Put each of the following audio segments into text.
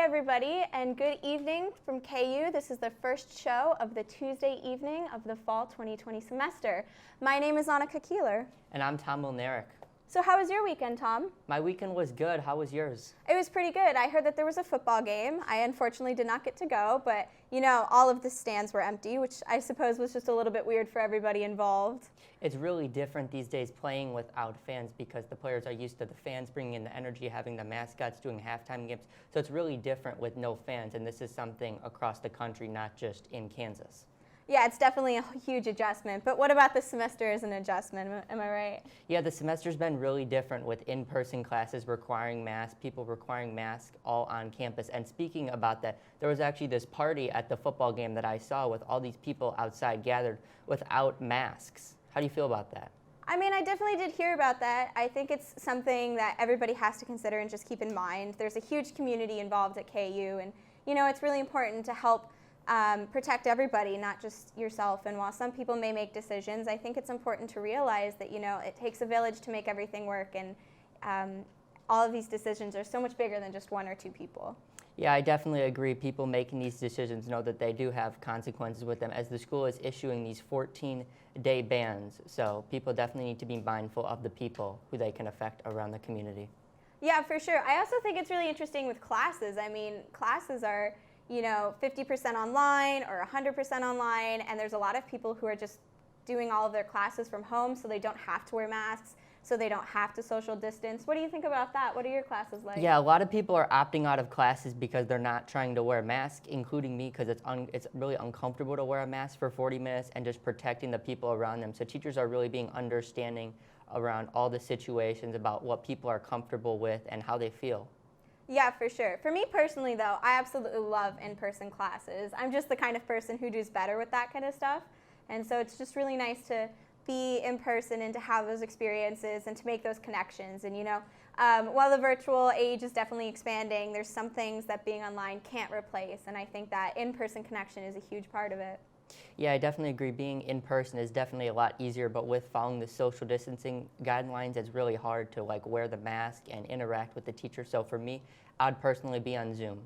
everybody, and good evening from KU. This is the first show of the Tuesday evening of the fall 2020 semester. My name is Annika Keeler. And I'm Tom Milnaric. So how was your weekend, Tom? My weekend was good. How was yours? It was pretty good. I heard that there was a football game. I unfortunately did not get to go, but all of the stands were empty, which I suppose was just a little bit weird for everybody involved. It's really different these days playing without fans because the players are used to the fans bringing in the energy, having the mascots doing halftime games. So it's really different with no fans, and this is something across the country, not just in Kansas. Yeah, it's definitely a huge adjustment. But what about the semester as an adjustment? Am I right? Yeah, the semester's been really different with in-person classes requiring masks, people requiring masks all on campus. And speaking about that, there was actually this party at the football game that I saw with all these people outside gathered without masks. How do you feel about that? I mean, I definitely did hear about that. I think it's something that everybody has to consider and just keep in mind. There's a huge community involved at KU, and it's really important to help protect everybody, not just yourself. And while some people may make decisions, I think it's important to realize that it takes a village to make everything work, and all of these decisions are so much bigger than just one or two people. Yeah, I definitely agree. People making these decisions know that they do have consequences with them, as the school is issuing these 14-day bans. So people definitely need to be mindful of the people who they can affect around the community. Yeah, for sure. I also think it's really interesting with classes. I mean, classes are 50% online or 100% online, and there's a lot of people who are just doing all of their classes from home, so they don't have to wear masks, so they don't have to social distance. What do you think about that? What are your classes like? Yeah, a lot of people are opting out of classes because they're not trying to wear a mask, including me, because it's really uncomfortable to wear a mask for 40 minutes and just protecting the people around them. So teachers are really being understanding around all the situations about what people are comfortable with and how they feel. Yeah, for sure. For me personally, though, I absolutely love in-person classes. I'm just the kind of person who does better with that kind of stuff. And so it's just really nice to be in person and to have those experiences and to make those connections. And while the virtual age is definitely expanding, there's some things that being online can't replace. And I think that in-person connection is a huge part of it. Yeah, I definitely agree. Being in person is definitely a lot easier, but with following the social distancing guidelines, it's really hard to wear the mask and interact with the teacher. So for me, I'd personally be on Zoom.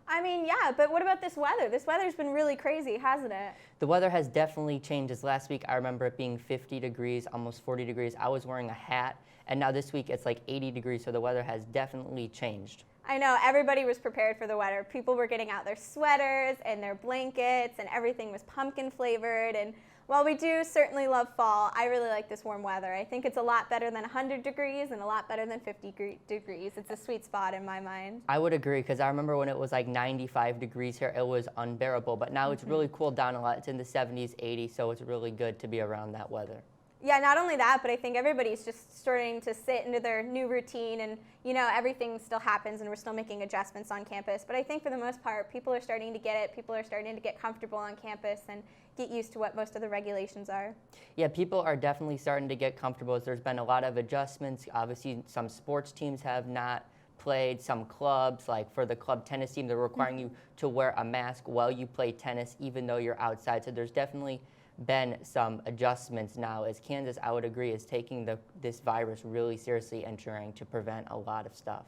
I mean, yeah, but what about this weather? This weather's been really crazy, hasn't it? The weather has definitely changed. As last week, I remember it being 50 degrees, almost 40 degrees. I was wearing a hat, and now this week it's like 80 degrees, so the weather has definitely changed. I know, everybody was prepared for the weather. People were getting out their sweaters and their blankets, and everything was pumpkin flavored. And while we do certainly love fall, I really like this warm weather. I think it's a lot better than 100 degrees and a lot better than 50 degrees. It's a sweet spot in my mind. I would agree, because I remember when it was like 95 degrees here, it was unbearable. But now it's really cooled down a lot. It's in the 70s, 80s, so it's really good to be around that weather. Yeah, not only that, but I think everybody's just starting to sit into their new routine, and everything still happens and we're still making adjustments on campus. But I think for the most part, people are starting to get it. People are starting to get comfortable on campus and get used to what most of the regulations are. Yeah, people are definitely starting to get comfortable. There's been a lot of adjustments. Obviously, some sports teams have not played. Some clubs, like for the club tennis team, they're requiring you to wear a mask while you play tennis, even though you're outside. So there's definitely been some adjustments now, as Kansas, I would agree, is taking this virus really seriously and trying to prevent a lot of stuff.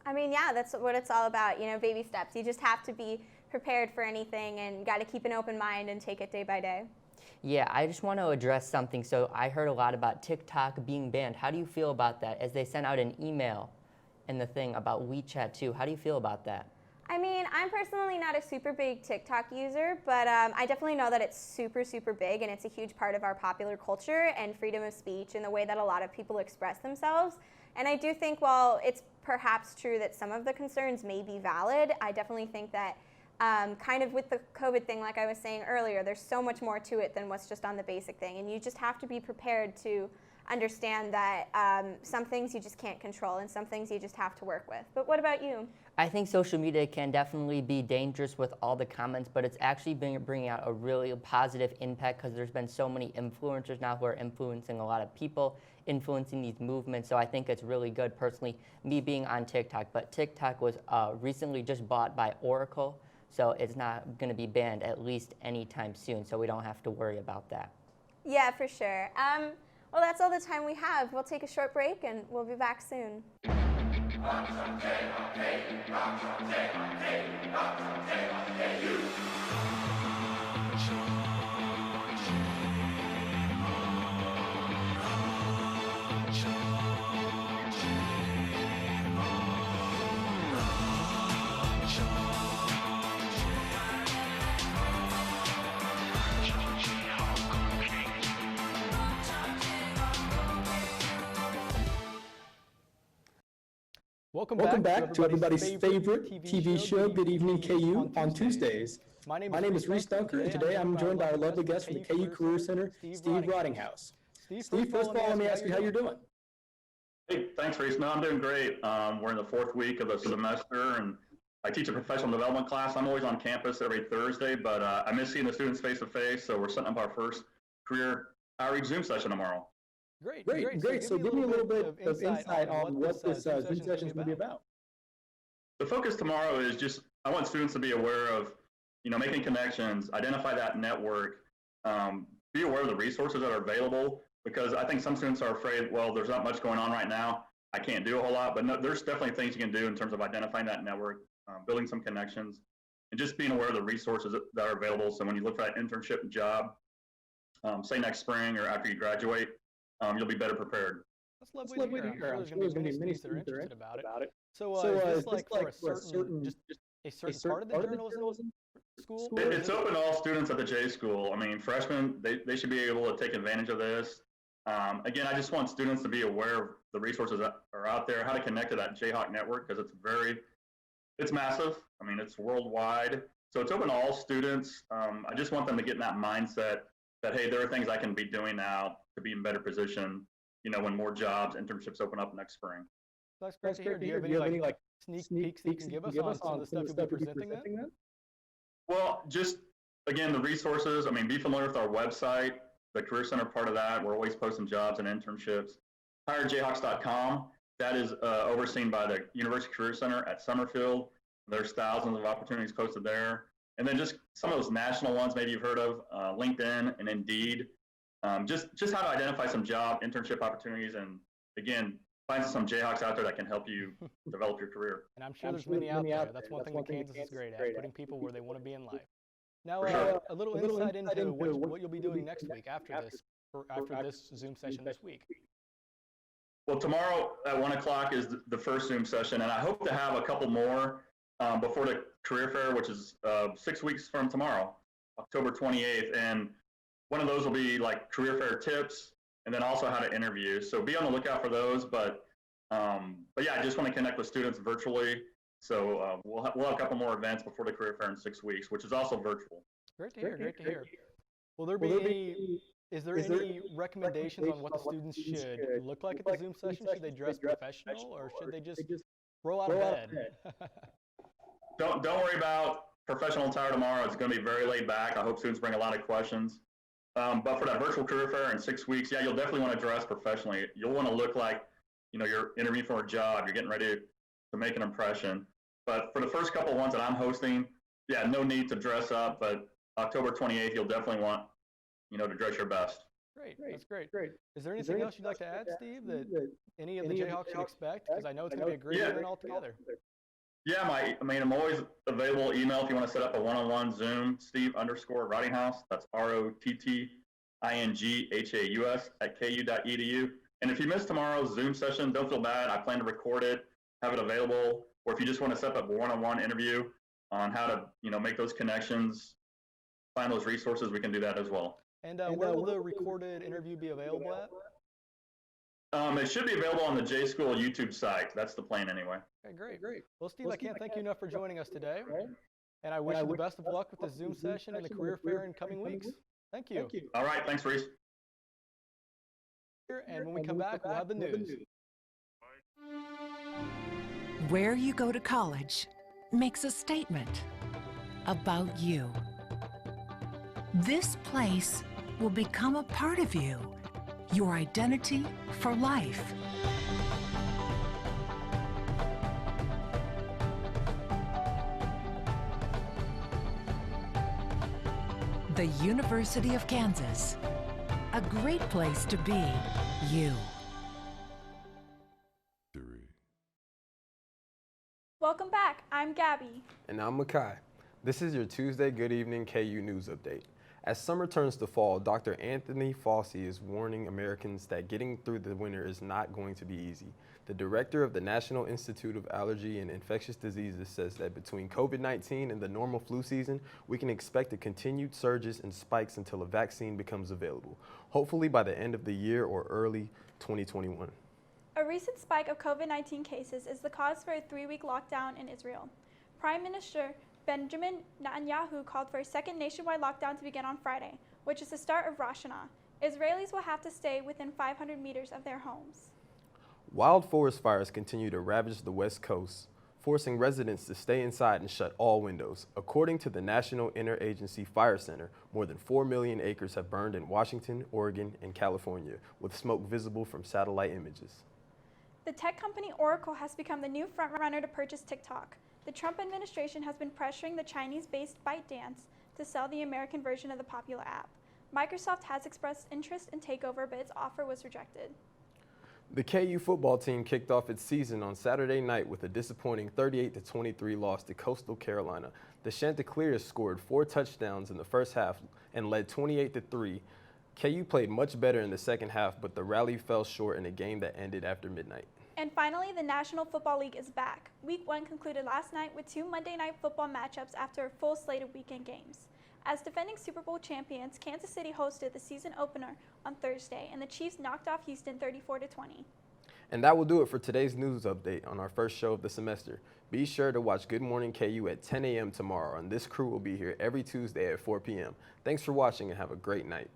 I mean, yeah, that's what it's all about, baby steps. You just have to be prepared for anything and got to keep an open mind and take it day by day. Yeah, I just want to address something. So I heard a lot about TikTok being banned. How do you feel about that? As they sent out an email and the thing about WeChat too, how do you feel about that? I mean, I'm personally not a super big TikTok user, but I definitely know that it's super, super big, and it's a huge part of our popular culture and freedom of speech and the way that a lot of people express themselves. And I do think while it's perhaps true that some of the concerns may be valid, I definitely think that kind of with the COVID thing, like I was saying earlier, there's so much more to it than what's just on the basic thing. And you just have to be prepared to understand that some things you just can't control and some things you just have to work with. But what about you? I think social media can definitely be dangerous with all the comments, but it's actually bringing out a really positive impact, because there's been so many influencers now who are influencing a lot of people, influencing these movements. So I think it's really good, personally, me being on TikTok. But TikTok was recently just bought by Oracle, so it's not going to be banned at least anytime soon, so we don't have to worry about that. Yeah, for sure. Well, that's all the time we have. We'll take a short break and we'll be back soon. Welcome back to everybody's favorite TV show, Good Evening KU, on Tuesdays. My name is Reese Dunker, and today I'm joined by our lovely guest from the KU Career Center, Steve Rottinghaus. Steve, first of all, let me ask you how you're doing. Hey, thanks, Reese. No, I'm doing great. We're in the 4th week of the semester, and I teach a professional development class. I'm always on campus every Thursday, but I miss seeing the students face-to-face, so we're setting up our first career outreach Zoom session tomorrow. Great. So give me a little bit of insight on what this Zoom session is going to be about. The focus tomorrow is just, I want students to be aware of, making connections, identify that network, be aware of the resources that are available, because I think some students are afraid, well, there's not much going on right now, I can't do a whole lot, but no, there's definitely things you can do in terms of identifying that network, building some connections, and just being aware of the resources that are available. So when you look for that internship job, say next spring or after you graduate, you'll be better prepared. That's lovely to hear. I'm sure there's going to be many students that are interested about it. So is this like for a certain part of the journalism school? It's open to all students at the J School. I mean, freshmen, they should be able to take advantage of this. Again, I just want students to be aware of the resources that are out there, how to connect to that Jayhawk network, because it's massive. I mean, it's worldwide. So it's open to all students. I just want them to get in that mindset that, hey, there are things I can be doing now to be in better position, when more jobs, internships open up next spring. That's great to hear. Do you have any like sneak peeks you can give us on some of the stuff you'll be presenting then? Well, just, again, the resources. I mean, be familiar with our website, the Career Center part of that. We're always posting jobs and internships. HireJayhawks.com, that is overseen by the University Career Center at Summerfield. There's thousands of opportunities posted there. And then just some of those national ones maybe you've heard of, LinkedIn and Indeed. Just how to identify some job internship opportunities, and again, find some Jayhawks out there that can help you develop your career. And I'm sure there's many out there. That's one thing that Kansas is great at, putting people where they want to be in life. Now, a little insight into what you'll be doing next week after this Zoom session this week. Well, tomorrow at 1 o'clock is the first Zoom session, and I hope to have a couple more before the career fair, which is 6 weeks from tomorrow, October 28th. And one of those will be like career fair tips, and then also how to interview. So be on the lookout for those. But yeah, I just want to connect with students virtually. So we'll have a couple more events before the career fair in 6 weeks, which is also virtual. Great to hear. Will there be is there any recommendations on what the students should look like at the Zoom session? Should they dress professional, or should they just roll out of bed? Don't worry about professional attire tomorrow. It's going to be very laid back. I hope students bring a lot of questions. But for that virtual career fair in 6 weeks, yeah, you'll definitely want to dress professionally. You'll want to look like, you're interviewing for a job. You're getting ready to make an impression. But for the first couple ones that I'm hosting, yeah, no need to dress up. But October 28th, you'll definitely want, to dress your best. Great. That's great. Is there anything else you'd like to add, Steve, that any of the Jayhawks should expect? Because I know it's going to be a great event altogether. Yeah, I'm always available. Email if you want to set up a one-on-one Zoom, Steve_Rottinghaus. That's ROTTINGHAUS at ku.edu. And if you miss tomorrow's Zoom session, don't feel bad. I plan to record it, have it available. Or if you just want to set up a one-on-one interview on how to, make those connections, find those resources, we can do that as well. And where will the recorded interview be available at? It should be available on the J School YouTube site. That's the plan anyway. Okay, great. Well, Steve, I can't thank you enough for joining us today. And I wish you the best of luck with the Zoom session and the career fair in coming weeks. Thank you. All right. Thanks, Reese. And when we come back, we'll have the news. Where you go to college makes a statement about you. This place will become a part of you, your identity for life. The University of Kansas, a great place to be you. I'm Gabby. And I'm Makai. This is your Tuesday Good Evening KU News Update. As summer turns to fall, Dr. Anthony Fauci is warning Americans that getting through the winter is not going to be easy. The director of the National Institute of Allergy and Infectious Diseases says that between COVID-19 and the normal flu season, we can expect a continued surges and spikes until a vaccine becomes available, hopefully by the end of the year or early 2021. A recent spike of COVID-19 cases is the cause for a 3-week lockdown in Israel. Prime Minister Benjamin Netanyahu called for a second nationwide lockdown to begin on Friday, which is the start of Rosh Hashanah. Israelis will have to stay within 500 meters of their homes. Wild forest fires continue to ravage the West Coast, forcing residents to stay inside and shut all windows. According to the National Interagency Fire Center, more than 4 million acres have burned in Washington, Oregon, and California, with smoke visible from satellite images. The tech company Oracle has become the new frontrunner to purchase TikTok. The Trump administration has been pressuring the Chinese-based ByteDance to sell the American version of the popular app. Microsoft has expressed interest in takeover, but its offer was rejected. The KU football team kicked off its season on Saturday night with a disappointing 38-23 loss to Coastal Carolina. The Chanticleers scored 4 touchdowns in the first half and led 28-3. KU played much better in the second half, but the rally fell short in a game that ended after midnight. And finally, the National Football League is back. Week 1 concluded last night with 2 Monday Night Football matchups after a full slate of weekend games. As defending Super Bowl champions, Kansas City hosted the season opener on Thursday, and the Chiefs knocked off Houston 34-20. And that will do it for today's news update on our first show of the semester. Be sure to watch Good Morning KU at 10 a.m. tomorrow, and this crew will be here every Tuesday at 4 p.m. Thanks for watching and have a great night.